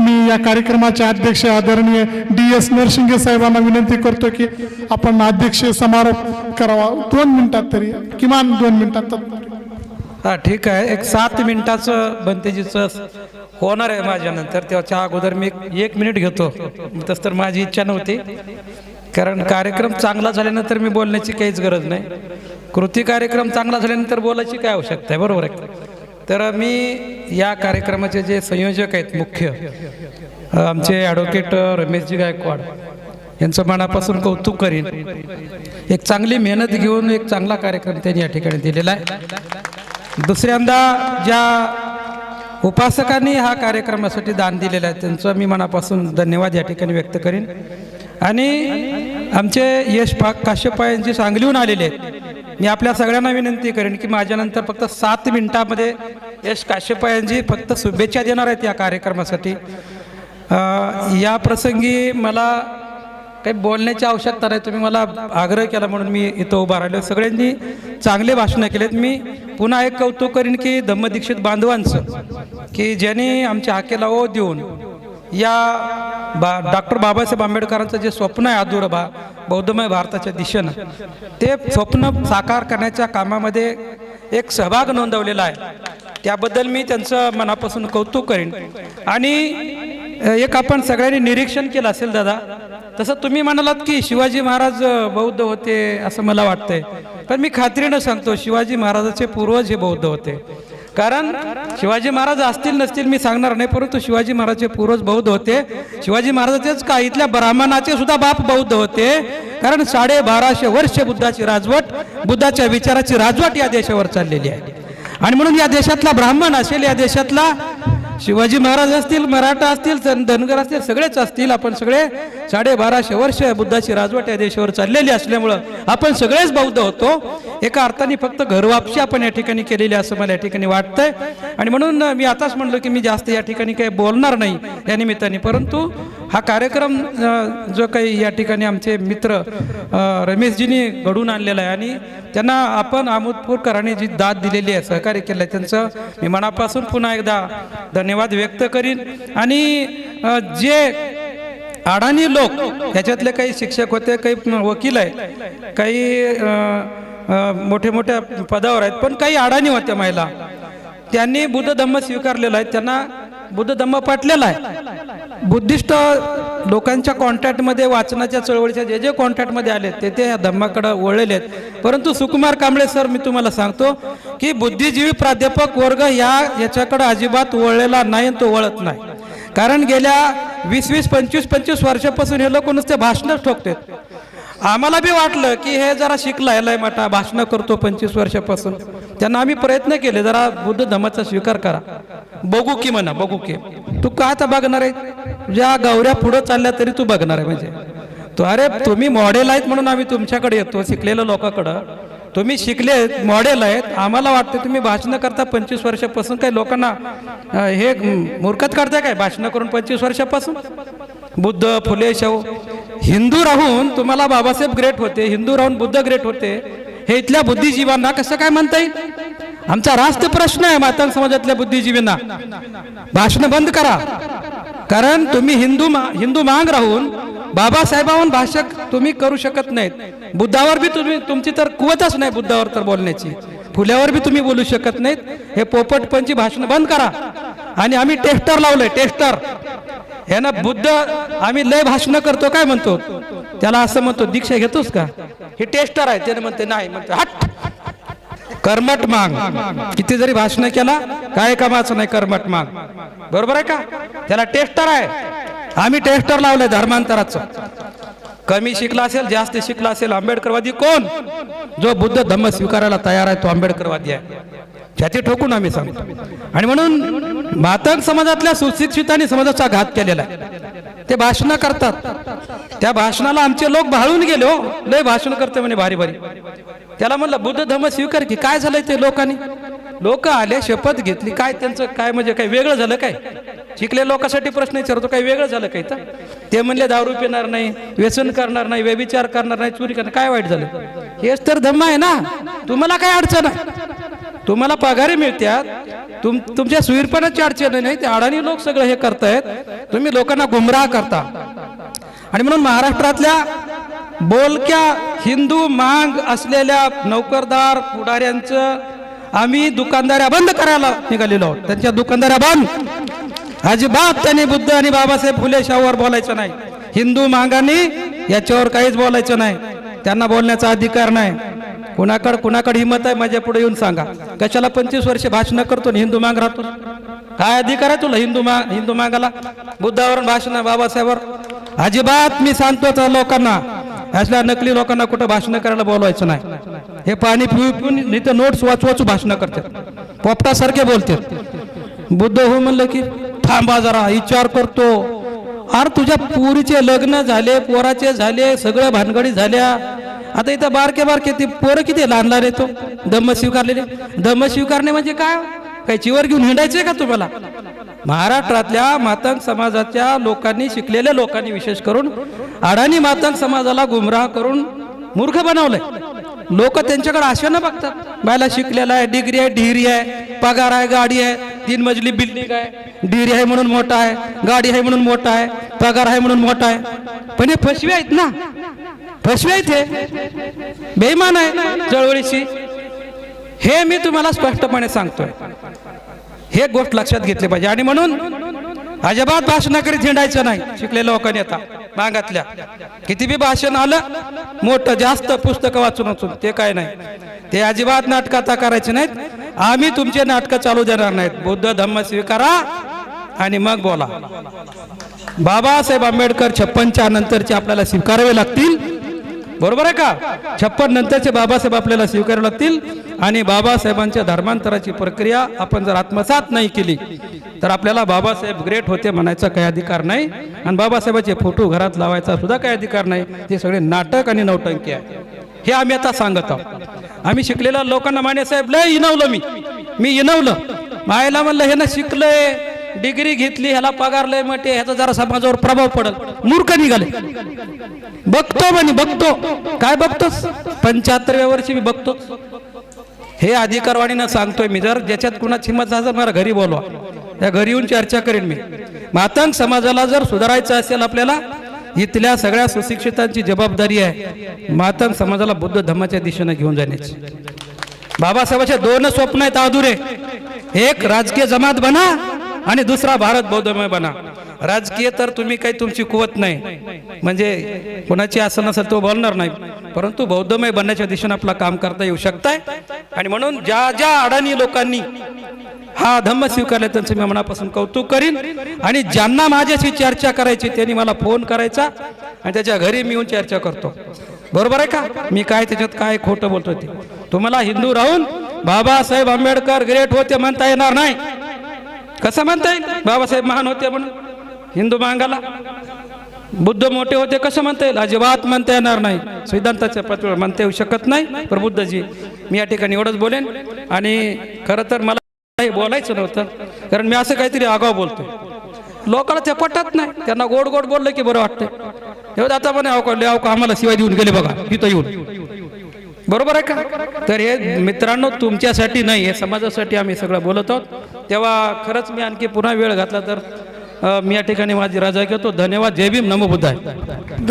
मी या कार्यक्रमाचे अध्यक्ष आदरणीय DS नरसिंगे साहेबांना विनंती करतो की आपण अध्यक्ष समारोप करावा 2 मिनिटात तरी, किमान 2 मिनिटात. हा ठीक आहे. एक 7 मिनिटाचं बनतेजीचं होणार आहे माझ्यानंतर, त्याच्या अगोदर मी 1 मिनिट घेतो. तसं तर माझी इच्छा नव्हती, कारण कार्यक्रम चांगला झाल्यानंतर मी बोलण्याची काहीच गरज नाही. कृती कार्यक्रम चांगला झाल्यानंतर बोलायची काय आवश्यकता आहे, बरोबर आहे. तर मी या कार्यक्रमाचे जे संयोजक आहेत मुख्य आमचे ॲडव्होकेट रमेशजी गायकवाड यांचं मनापासून कौतुक करीन. एक चांगली मेहनत घेऊन एक चांगला कार्यक्रम त्यांनी या ठिकाणी दिलेला आहे. दुसऱ्यांदा ज्या उपासकांनी हा कार्यक्रमासाठी दान दिलेलं आहे त्यांचं मी मनापासून धन्यवाद या ठिकाणी व्यक्त करीन. आणि आमचे यश काश्यप यांची सांगलीहून आलेले आहेत. मी आपल्या सगळ्यांना विनंती करेन की माझ्यानंतर फक्त 7 मिनिटामध्ये यश काश्यप यांची फक्त शुभेच्छा देणार आहेत या कार्यक्रमासाठी. या प्रसंगी मला काही बोलण्याची आवश्यकता नाही, तुम्ही मला आग्रह केला म्हणून मी इथं उभा राहिलो. सगळ्यांनी चांगले भाषणं केलेत. मी पुन्हा एक कौतुक करीन की धम्मदीक्षित बांधवांचं, की ज्यांनी आमच्या हाकेला ओ देऊन या डॉक्टर बाबासाहेब आंबेडकरांचं जे स्वप्न आहे अधुरं बौद्धमय भारताच्या दिशेनं, ते स्वप्न साकार करण्याच्या कामामध्ये एक सहभाग नोंदवलेला आहे. त्याबद्दल मी त्यांचं मनापासून कौतुक करीन. आणि एक आपण सगळ्यांनी निरीक्षण केलं असेल दादा, तसं तुम्ही म्हणालात की शिवाजी महाराज बौद्ध होते असं मला वाटतंय, पण मी खात्रीनं सांगतो शिवाजी महाराजाचे पूर्वज हे बौद्ध होते. कारण शिवाजी महाराज असतील नसतील मी सांगणार नाही, परंतु शिवाजी महाराजचे पूर्वज बौद्ध होते. शिवाजी महाराजाचेच का इथल्या ब्राह्मणाचे सुद्धा बाप बौद्ध होते. कारण 1250 वर्ष बुद्धाची राजवट, बुद्धाच्या विचाराची राजवट या देशावर चाललेली आहे. आणि म्हणून या देशातला ब्राह्मण असेल, या देशातला शिवाजी महाराज असतील, मराठा असतील, धनगर असतील, सगळेच असतील, आपण सगळे 1250 वर्ष बुद्धाची राजवट या देशावर चाललेली असल्यामुळं आपण सगळेच बौद्ध होतो. एका अर्थाने फक्त घरवापशी आपण या ठिकाणी केलेली असं मला या ठिकाणी वाटतंय. आणि म्हणून मी आताच म्हणलो की मी जास्त या ठिकाणी काही बोलणार नाही या निमित्ताने, परंतु हा कार्यक्रम जो काही या ठिकाणी आमचे मित्र रमेशजींनी घडून आणलेला आहे आणि त्यांना आपण आमोदपूरकरांनी जी दाद दिलेली आहे, सहकार्य केलं आहे, त्यांचं मी मनापासून पुन्हा एकदा धन्यवाद व्यक्त करीन. आणि जे अडाणी लोक, ह्याच्यातले काही शिक्षक होते, काही वकील आहे, काही मोठे मोठ्या पदावर आहेत, पण काही अडाणी होत्या महिला, त्यांनी बुद्ध धम्म स्वीकारलेला आहे, त्यांना बुद्ध धम्म पटलेला आहे. बुद्धिस्ट लोकांच्या कॉन्टॅक्टमध्ये, वाचनाच्या चळवळीच्या जे जे कॉन्टॅक्टमध्ये आले ते या धम्माकडे वळलेले आहेत. परंतु सुकुमार कांबळे सर, मी तुम्हाला सांगतो की बुद्धिजीवी प्राध्यापक वर्ग याच्याकडे अजिबात वळलेला नाही, तो वळत नाही. कारण गेल्या 20-20, 25-25 वर्षापासून हे लोक नुसते भाषणच ठोकतात. आम्हाला बी वाटलं की हे जरा शिकलाय, लय मोठा भाषणं करतो 25 वर्षापासून, त्यांना आम्ही प्रयत्न केले, जरा बुद्ध धम्माचा स्वीकार करा, बघू की म्हणा, बघू की. तू का आता बघणार आहे, ज्या गौऱ्या पुढं चालल्या तरी तू बघणार आहे म्हणजे तो. अरे तुम्ही मॉडेल आहेत म्हणून आम्ही तुमच्याकडे येतो, शिकलेल्या लोकांकडं. तुम्ही शिकले मॉडेल आहेत, आम्हाला वाटतं तुम्ही भाषणं करता 25 वर्षापासून. काही लोकांना हे मूर्खत करताय काय भाषणं करून 25 वर्षापासून? बुद्ध, फुले, शाहू, हिंदू राहून तुम्हाला बाबासाहेब ग्रेट होते, हिंदू राहून बुद्ध ग्रेट होते, हे इथल्या बुद्धिजीवांना कसं काय म्हणता येईल? आमचा रास्त प्रश्न आहे मातंग समाजातल्या बुद्धिजीवींना, भाषण बंद करा. कारण तुम्ही हिंदू मांग राहून बाबासाहेबांवर भाषक तुम्ही करू शकत नाहीत. बुद्धावर बी तुमची तर कुवतच नाही, बुद्धावर तर बोलण्याची. फुल्यावर बी तुम्ही बोलू शकत नाहीत. हे पोपटपंची भाषण बंद करा. आणि आम्ही टेस्टर लावलंय, टेस्टर. हे ना बुद्ध आम्ही लय भाषण करतो काय म्हणतो, त्याला असं म्हणतो दीक्षा घेतोस का, हे टेस्टर आहे. त्याने म्हणते नाही, म्हणते हट, कर्मट माग. किती जरी भाषण केला काय कामाचं नाही, कर्मट माग. बरोबर आहे का? त्याला टेस्टर आहे. आम्ही टेस्टर लावलंय धर्मांतराचं. कमी शिकला असेल, जास्त शिकला असेल, आंबेडकरवादी कोण? जो बुद्ध धम्म स्वीकारायला तयार आहे तो आंबेडकरवादी आहे, छाती ठोकून आम्ही सांगतो. आणि म्हणून मातंग समाजातल्या सुशिक्षितांनी समाजाचा घात केलेला आहे. ते भाषण करतात, त्या भाषणाला आमचे लोक भाळून गेले. हो, लय भाषण करते म्हणे भारी भारी. त्याला म्हणलं बुद्ध धम्म स्वीकार की. काय झालंय ते लोकांनी, लोक आले, शपथ घेतली, काय त्यांचं काय म्हणजे काय वेगळं झालं काय? शिकले लोकांसाठी प्रश्न विचारतो, काही वेगळं झालं काय? तर ते म्हणले दारू पिणार नाही, व्यसन करणार नाही, व्यभिचार करणार नाही, चोरी करणार. काय वाईट झालं? हेच तर धम्म आहे ना. तुम्हाला काय अडचण आहे? तुम्हाला पगारी मिळतात, तुमच्या सुईरपणाची अडचण नाही, ते अडाणी लोक सगळं हे करतायत, तुम्ही लोकांना गुमराह करता. आणि म्हणून महाराष्ट्रातल्या बोलक्या हिंदू मांग असलेल्या नोकरदार पुढाऱ्यांचं आम्ही दुकानदाऱ्या बंद करायला निघालेलो आहोत. त्यांच्या दुकानदाऱ्या बंद. अजिबात त्यांनी बुद्ध आणि बाबासाहेब फुले शाहूवर बोलायचं नाही. हिंदू मांगांनी याच्यावर काहीच बोलायचं नाही. त्यांना बोलण्याचा अधिकार नाही. कुणाकडे हिंमत आहे माझ्या पुढे येऊन सांगा. कशाला 25 वर्ष भाषण करतो हिंदू मांग राहतो? काय अधिकार आहे तुला हिंदू मागाला? बुद्धावर भाषण, बाबासाहेबवर अजिबात मी सांगतो त्या लोकांना, असल्या नकली लोकांना कुठं भाषण करायला बोलवायचं नाही. हे पाणी पिऊन नाही तर नोट्स वाचू भाषण करतात, पोपटासारखे बोलतात. बुद्ध हो म्हणलं की थांबा जरा विचार करतो. अरे तुझ्या पुरीचे लग्न झाले, पोराचे झाले, सगळं भानगडी झाल्या. आता इथं बारके ती पोरं किती लहान लहान येतो धम्म स्वीकारलेले. धम्म स्वीकारणे म्हणजे काय? काही चिवर घेऊन हिंडायचंय का तुम्हाला? महाराष्ट्रातल्या मातंग समाजाच्या लोकांनी, शिकलेल्या लोकांनी विशेष करून अडाणी मातंग समाजाला गुमराह करून मूर्ख बनवलंय. लोक त्यांच्याकडे आशेनं बघतात. बायला शिकलेला आहे, डिग्री आहे, डिग्री आहे, पगार आहे, गाडी आहे, 3 मजली बिल्डिंग आहे, डिग्री आहे म्हणून मोठा आहे, गाडी आहे म्हणून मोठा आहे, पगार आहे म्हणून मोठा आहे. पण हे फसवे आहेत ना, फसवे आहेत, हे बेईमान आहे चळवळीशी. हे मी तुम्हाला स्पष्टपणे सांगतोय. हे गोष्ट लक्षात घेतली पाहिजे. आणि म्हणून अजिबात भाषण करीत हिंडायचं नाही. शिकलेल्या लोकांनी आता मागातल्या किती बी भाषण आलं मोठं जास्त पुस्तकं वाचून ते काय नाही, ते अजिबात नाटकं आता करायचे नाहीत. आम्ही तुमचे नाटकं चालू देणार नाहीत. बुद्ध धम्म स्वीकारा आणि मग बोला. बाबासाहेब आंबेडकर 56 नंतरचे आपल्याला स्वीकारावे लागतील. बरोबर आहे का? 56 नंतरचे बाबासाहेब आपल्याला स्वीकारावे लागतील. आणि बाबासाहेबांच्या धर्मांतराची प्रक्रिया आपण जर आत्मसात नाही केली तर आपल्याला बाबासाहेब ग्रेट होते म्हणायचा काही अधिकार नाही. आणि बाबासाहेबांचे फोटो घरात लावायचा सुद्धा काही अधिकार नाही. ते सगळे नाटक आणि नौटंकी आहे. हे आम्ही आता सांगत आहोत. आम्ही शिकलेल्या लोकांना माने साहेब लय इनवलं, मी इनवलं. मायला म्हणलं हे ना शिकलंय, डिग्री घेतली, ह्याला पगार लय मोठे, ह्याचा जरा समाजावर प्रभाव पडल. मूर्ख निघाले. बघतो म्हणे, बघतो. काय बघतोस? 75व्या वर्षी मी बघतो. हे अधिकारवाणीनं सांगतोय मी. जर ज्याच्यात कुणाची हिंमत झाली मला घरी बोलवा, त्या घरी येऊन चर्चा करेन मी. मातंग समाजाला जर सुधारायचं असेल आपल्याला, इथल्या सगळ्या सुशिक्षितांची जबाबदारी आहे मातंग समाजाला बुद्ध धम्माच्या दिशेने घेऊन जाण्याची. बाबासाहेबांचे 2 स्वप्न आहेत अधुरे. एक राजकीय जमात बना आणि दुसरा भारत बौद्धमय बना. राजकीय तर तुम्ही काही तुमची कुवत नाही, म्हणजे कोणाची असं नसेल तो बोलणार नाही, परंतु बौद्धमय बनण्याच्या दिशेने आपलं काम करता येऊ शकताय. आणि म्हणून ज्या ज्या अडाणी लोकांनी हा धम्म स्वीकारला त्यांचं मी मनापासून कौतुक करीन. आणि ज्यांना माझ्याशी चर्चा करायची त्यांनी मला फोन करायचा आणि त्याच्या घरी मी येऊन चर्चा करतो. बरोबर आहे का? मी काय त्याच्यात काय खोटं बोलतो ते. तुम्हाला हिंदू राहून बाबासाहेब आंबेडकर ग्रेट होते म्हणता येणार नाही. कसं म्हणता येईल? बाबासाहेब महान होते म्हणून हिंदू मांगाला बुद्ध मोठे होते कसं म्हणता येईल? अजिबात म्हणता येणार नाही. सिद्धांताच्या पातळीवर म्हणता येऊ शकत नाही. पण बुद्धजी, मी या ठिकाणी एवढंच बोलेन. आणि खरं तर मला काही बोलायचं नव्हतं, कारण मी असं काहीतरी आगाव बोलतो. लोकांना ते पटत नाही. त्यांना गोड गोड बोललं की बरं वाटतं. एवढं आता म्हणे अवका आम्हाला शिवाय देऊन गेले बघा तिथं येऊन. बरोबर आहे का? तर हे मित्रांनो तुमच्यासाठी नाही, हे समाजासाठी आम्ही सगळं बोलत आहोत. तेव्हा खरंच मी आणखी पुन्हा वेळ घातला तर मी या ठिकाणी माझी रजा घेतो. धन्यवाद. जय भीम. नमो बुद्धाय.